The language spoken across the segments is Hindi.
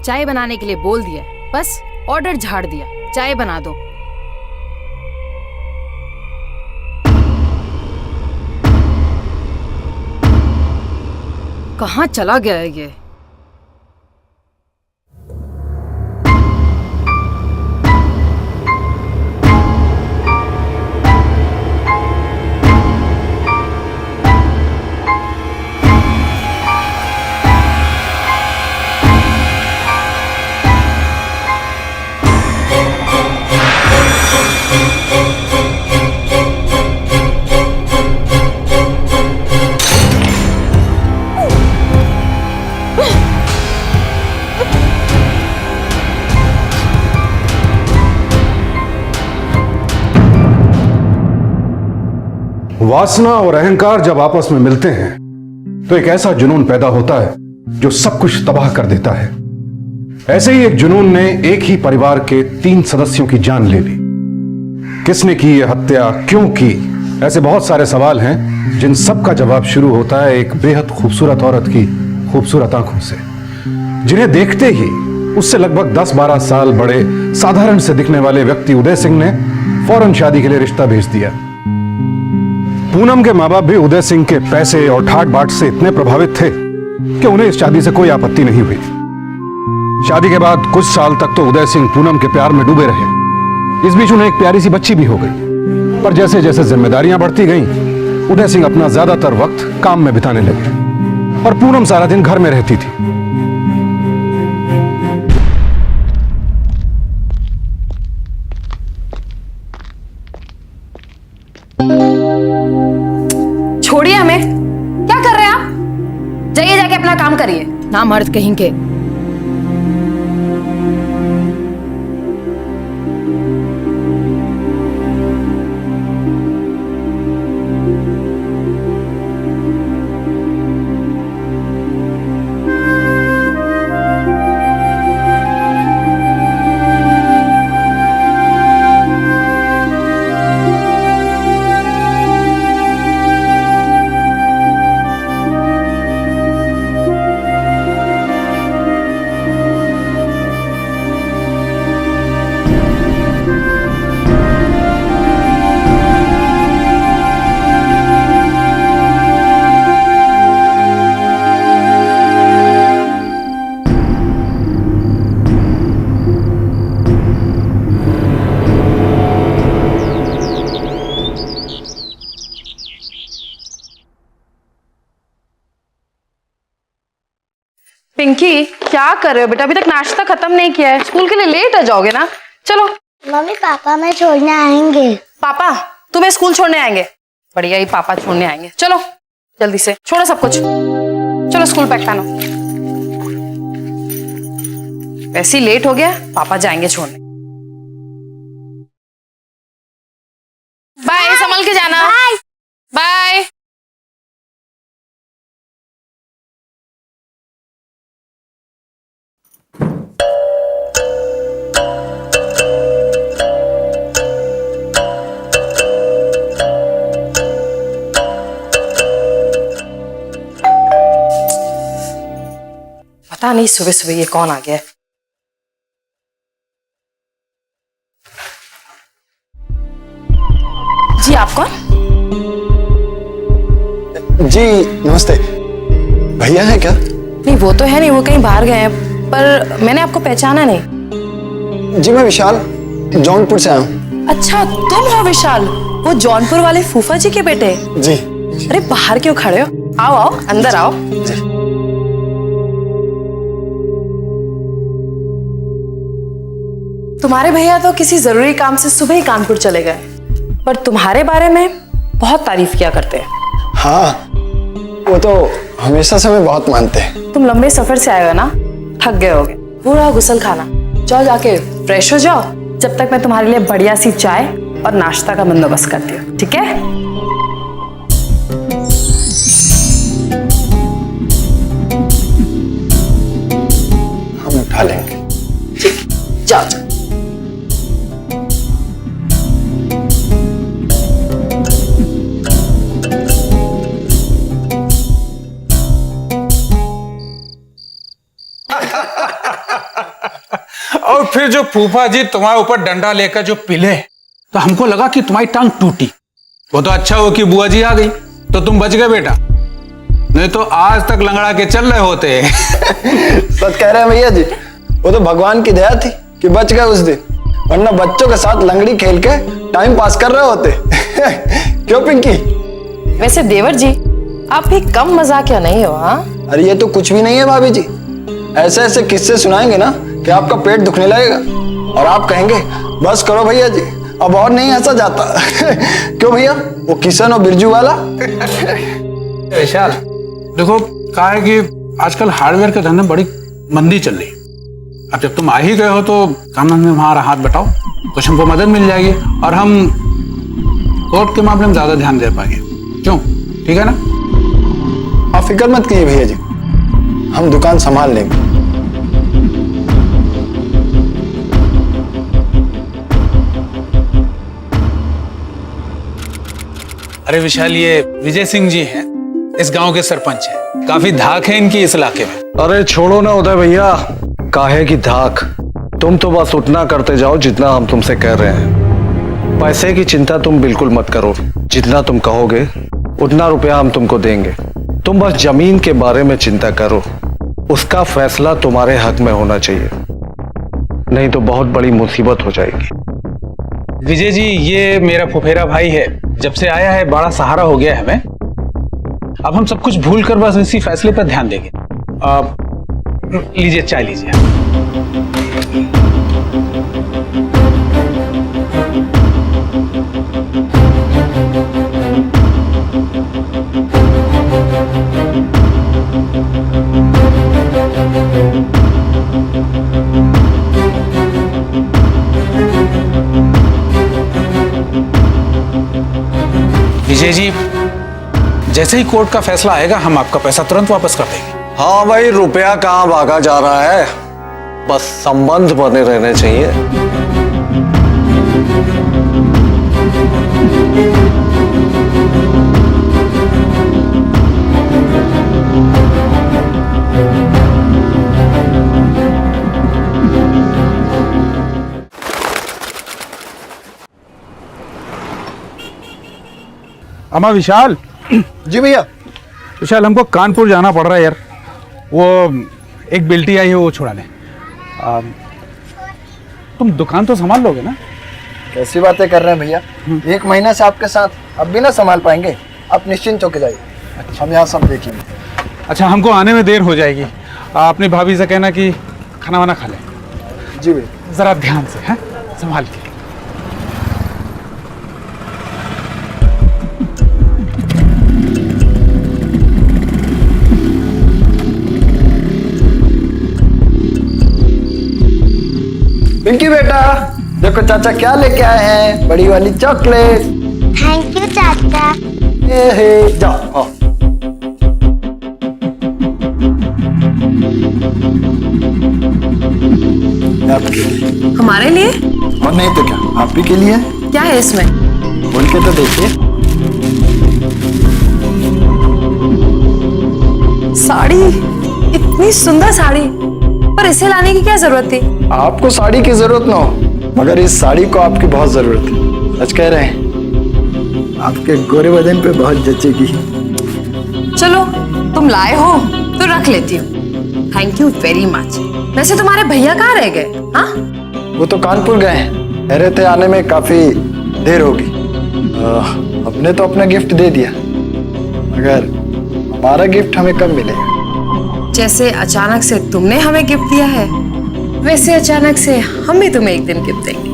चाय बनाने के लिए बोल दिया, बस ऑर्डर झाड़ दिया, चाय बना दो। कहाँ चला गया है ये? वासना और अहंकार जब आपस में मिलते हैं तो एक ऐसा जुनून पैदा होता है जो सब कुछ तबाह कर देता है। ऐसे ही एक जुनून ने एक ही परिवार के 3 सदस्यों की जान ले ली। किसने की यह हत्या, क्यों की, ऐसे बहुत सारे सवाल हैं जिन सब का जवाब शुरू होता है एक बेहद खूबसूरत औरत की खूबसूरत आंखों से, जिन्हें देखते ही उससे लगभग 10-12 साल बड़े साधारण से दिखने वाले व्यक्ति उदय सिंह ने फौरन शादी के लिए रिश्ता भेज दिया। पूनम के माँ बाप भी उदय सिंह के पैसे और ठाट बाट से इतने प्रभावित थे कि उन्हें इस शादी से कोई आपत्ति नहीं हुई। शादी के बाद कुछ साल तक तो उदय सिंह पूनम के प्यार में डूबे रहे। इस बीच उन्हें एक प्यारी सी बच्ची भी हो गई। पर जैसे जैसे जिम्मेदारियां बढ़ती गईं, उदय सिंह अपना ज्यादातर वक्त काम में बिताने लगे और पूनम सारा दिन घर में रहती थी। छोड़िए हमें, क्या कर रहे हैं आप? जाइए जाके अपना काम करिए, ना मर्द कहीं के। पिंकी, क्या कर रहे हो बेटा? अभी तक नाश्ता खत्म नहीं किया है। स्कूल के लिए लेट हो जाओगे ना। चलो। मम्मी पापा मैं छोड़ने आएंगे। पापा तुम्हें स्कूल छोड़ने आएंगे? बढ़िया ही, पापा छोड़ने आएंगे। चलो जल्दी से छोड़ो सब कुछ, चलो स्कूल पैक पहनो। वैसे ही लेट हो गया, पापा जाएंगे छोड़ने। बाय, संभल के जाना। बाय। पता नहीं सुबह सुबह ये कौन आ गया है। जी आप कौन? जी नमस्ते, भैया हैं क्या? नहीं वो तो है नहीं, वो कहीं बाहर गए हैं, पर मैंने आपको पहचाना नहीं। जी मैं विशाल, जौनपुर से आया हूँ। अच्छा तुम हो विशाल, वो जौनपुर वाले फूफा जी के बेटे? जी। अरे बाहर क्यों खड़े हो? आओ आओ अंदर आओ। जी। तुम्हारे भैया तो किसी जरूरी काम से सुबह ही कानपुर चले गए, पर तुम्हारे बारे में बहुत तारीफ किया करते हैं। हाँ, वो तो हमेशा से हमें बहुत मानते हैं। तुम लंबे सफर से आए हो ना, थक गए होगे, पूरा गुसल खाना। जाओ जाके फ्रेश हो जाओ, जब तक मैं तुम्हारे लिए बढ़िया सी चाय और नाश्ता का बंदोबस्त करती हूँ, ठीक है? हम उठा लेंगे। ठीक, जाओ। और फिर जो फूफा जी तुम्हारे ऊपर डंडा लेकर जो पिले, तो हमको लगा कि तुम्हारी टांग टूटी। वो तो अच्छा हो कि बुआ जी आ गई तो तुम बच गए बेटा, नहीं तो आज तक लंगड़ा के चल रहे होते। सच कह रहे हैं भैया जी, वो तो भगवान की दया थी कि बच गए उस दिन, वरना बच्चों के साथ लंगड़ी खेल के टाइम पास कर रहे होते। क्यों पिंकी? वैसे देवर जी आप भी कम मजाकिया नहीं हो। हाँ, अरे ये तो कुछ भी नहीं है भाभी जी, ऐसे ऐसे किस्से सुनाएंगे ना कि आपका पेट दुखने लगेगा और आप कहेंगे बस करो भैया जी, अब और नहीं हंसा जाता। क्यों भैया, वो किशन और बिरजू वाला। विशाल देखो, कहा है कि आजकल हार्डवेयर के धंधे में बड़ी मंदी चल रही। अब जब तुम आ ही गए हो तो काम धंधे में हमारा हाथ बटाओ, कुछ हमको मदद मिल जाएगी और हम कोर्ट के मामले में ज्यादा ध्यान दे पाएंगे। क्यों, ठीक है ना? आप फिक्र मत कीजिए भैया जी, हम दुकान संभाल लेंगे। अरे विशाल, ये विजय सिंह जी हैं, इस गांव के सरपंच हैं, काफी धाक है इनकी इस इलाके में। अरे छोड़ो ना उदय भैया, काहे की धाक, तुम तो बस उतना करते जाओ जितना हम तुमसे कह रहे हैं। पैसे की चिंता तुम बिल्कुल मत करो, जितना तुम कहोगे उतना रुपया हम तुमको देंगे। तुम बस जमीन के बारे में चिंता करो, उसका फैसला तुम्हारे हक में होना चाहिए, नहीं तो बहुत बड़ी मुसीबत हो जाएगी। विजय जी, ये मेरा फुफेरा भाई है, जब से आया है बड़ा सहारा हो गया है हमें। अब हम सब कुछ भूल कर बस इसी फैसले पर ध्यान देंगे। लीजिए, चाय लीजिए। विजय जी, जैसे ही कोर्ट का फैसला आएगा हम आपका पैसा तुरंत वापस कर देंगे। हाँ भाई, रुपया कहाँ भागा जा रहा है, बस संबंध बने रहने चाहिए। अम्मा विशाल। जी भैया। विशाल, हमको कानपुर जाना पड़ रहा है यार, वो एक बिल्टी आई है वो छुड़ाने। तुम दुकान तो संभाल लोगे ना? कैसी बातें कर रहे हैं भैया, 1 महीना से आपके साथ, अब भी ना संभाल पाएंगे? आप निश्चिंत होकर जाइए, हम यहाँ सब देखेंगे। अच्छा, हमको आने में देर हो जाएगी, अपनी भाभी से कहना कि खाना वाना खा ले। जी भैया। जरा ध्यान से, हैं, संभाल के। पिंकी बेटा, देखो चाचा क्या लेके आए हैं, बड़ी वाली चॉकलेट। थैंक यू चाचा। हे जाओ, आओ। आपके लिए। हमारे लिए? और नहीं तो क्या, आप ही के लिए। क्या है इसमें? बोल के तो देखिए। साड़ी, इतनी सुंदर साड़ी, पर इसे लाने की क्या जरूरत थी? आपको साड़ी की जरूरत ना हो, मगर इस साड़ी को आपकी बहुत जरूरत है। सच कह रहे हैं, आपके गोरे बदन पे बहुत जचेगी। चलो, तुम लाए हो तो रख लेती हूँ। Thank you very much. वैसे तुम्हारे भैया कहाँ रह गए? हाँ, वो तो कानपुर गए हैं, कह रहे थे आने में काफी देर होगी। हमने तो अपना गिफ्ट दे दिया, मगर हमारा गिफ्ट हमें कब मिलेगा? जैसे अचानक से तुमने हमें गिफ्ट दिया है, वैसे अचानक से हम भी तुम्हें एक दिन गिफ्ट देंगे।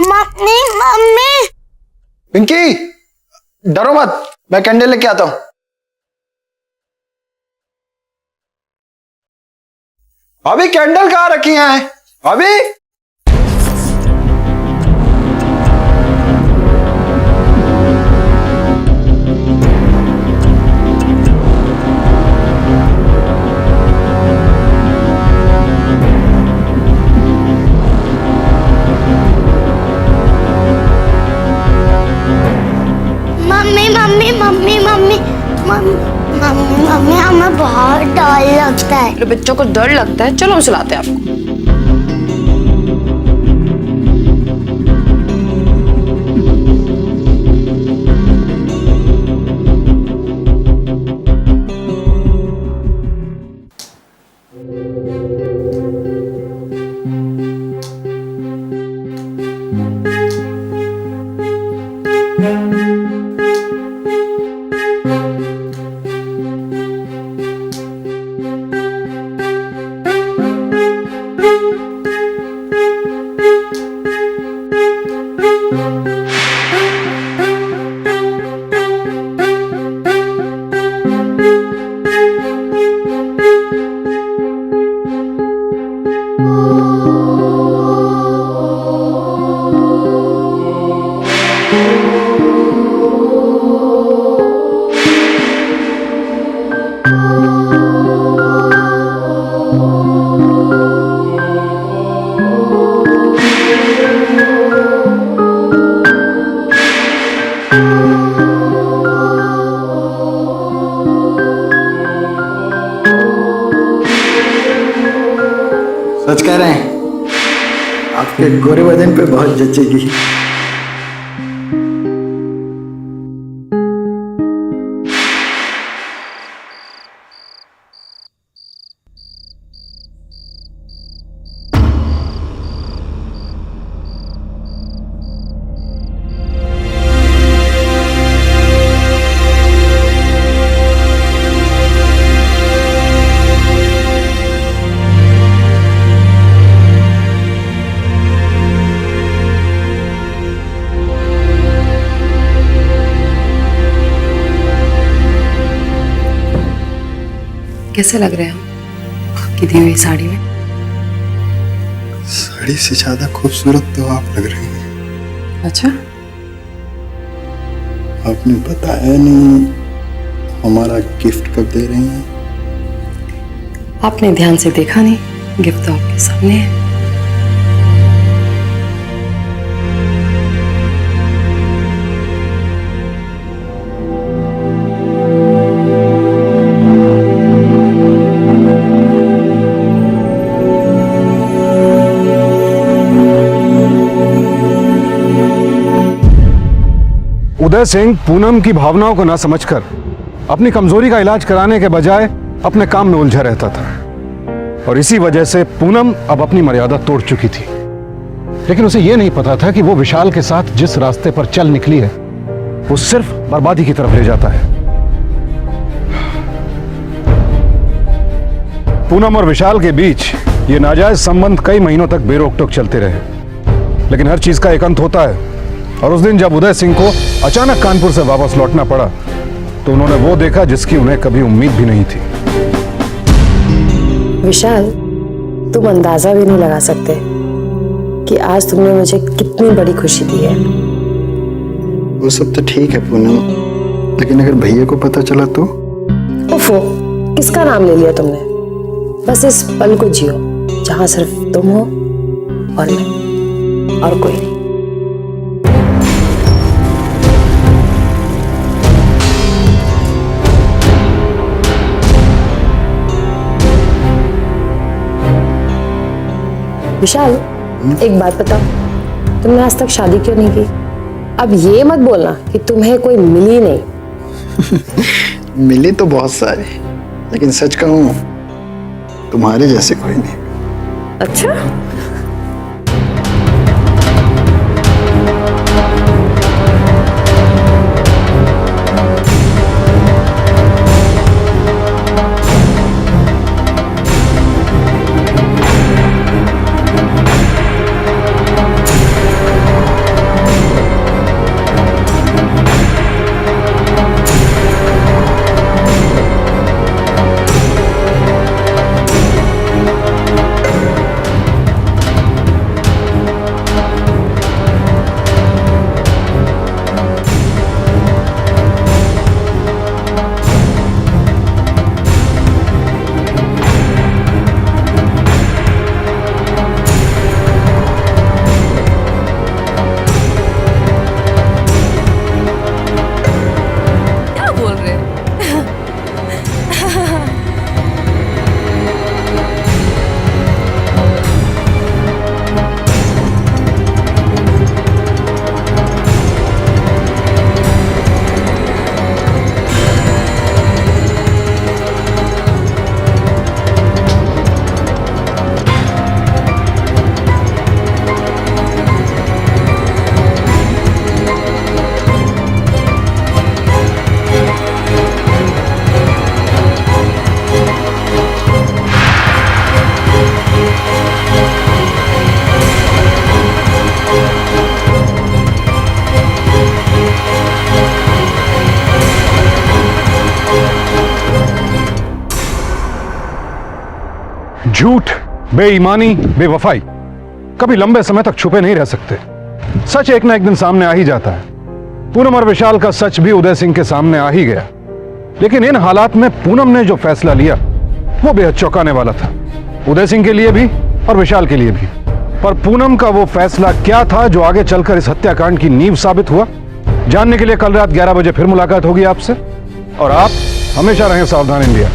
Mummy mummy. पिंकी, डरो मत, मैं कैंडल लेके आता हूं। अभी कैंडल कहाँ रखी हैं? अभी अरे बच्चों को डर लगता है, चलो हम सुलाते हैं आपको। सच कह रहे हैं, आपके गोरे बदन पे बहुत जचेगी। कैसे लग रहे हैं हम आपकी दी हुई साड़ी में? साड़ी से ज्यादा खूबसूरत तो आप लग रही हैं। अच्छा, आपने बताया नहीं हमारा गिफ्ट कब दे रही हैं? आपने ध्यान से देखा नहीं, गिफ्ट तो आपके सामने है। उदय सिंह पूनम की भावनाओं को ना समझकर अपनी कमजोरी का इलाज कराने के बजाय अपने काम में उलझा रहता था, और इसी वजह से पूनम अब अपनी मर्यादा तोड़ चुकी थी। लेकिन उसे यह नहीं पता था कि वो विशाल के साथ जिस रास्ते पर चल निकली है वो सिर्फ बर्बादी की तरफ ले जाता है। पूनम और विशाल के बीच ये नाजायज संबंध कई महीनों तक बेरोक टोक चलते रहे, लेकिन हर चीज का एक अंत होता है। और उस दिन जब उदय सिंह को अचानक कानपुर से वापस लौटना पड़ा तो उन्होंने वो देखा जिसकी उन्हें कभी उम्मीद भी नहीं थी। विशाल, तुम अंदाजा भी नहीं लगा सकते कि आज तुमने मुझे कितनी बड़ी खुशी दी है। वो सब तो ठीक है पूनम, लेकिन अगर भैया को पता चला तो? ओफो, किसका नाम ले लिया तुमने? बस इस पल को जियो जहां सिर्फ तुम हो और मैं, और कोई नहीं। विशाल, एक बात बताओ, तुमने आज तक शादी क्यों नहीं की? अब ये मत बोलना कि तुम्हें कोई मिली नहीं। मिली तो बहुत सारे, लेकिन सच कहूं तुम्हारे जैसे कोई नहीं। अच्छा, झूठ, बेईमानी, बेवफाई कभी लंबे समय तक छुपे नहीं रह सकते। सच एक ना एक दिन सामने आ ही जाता है। पूनम और विशाल का सच भी उदय सिंह के सामने आ ही गया। लेकिन इन हालात में पूनम ने जो फैसला लिया वो बेहद चौंकाने वाला था, उदय सिंह के लिए भी और विशाल के लिए भी। पर पूनम का वो फैसला क्या था जो आगे चलकर इस हत्याकांड की नींव साबित हुआ, जानने के लिए कल रात 11 बजे फिर मुलाकात होगी आपसे। और आप हमेशा रहें सावधान इंडिया।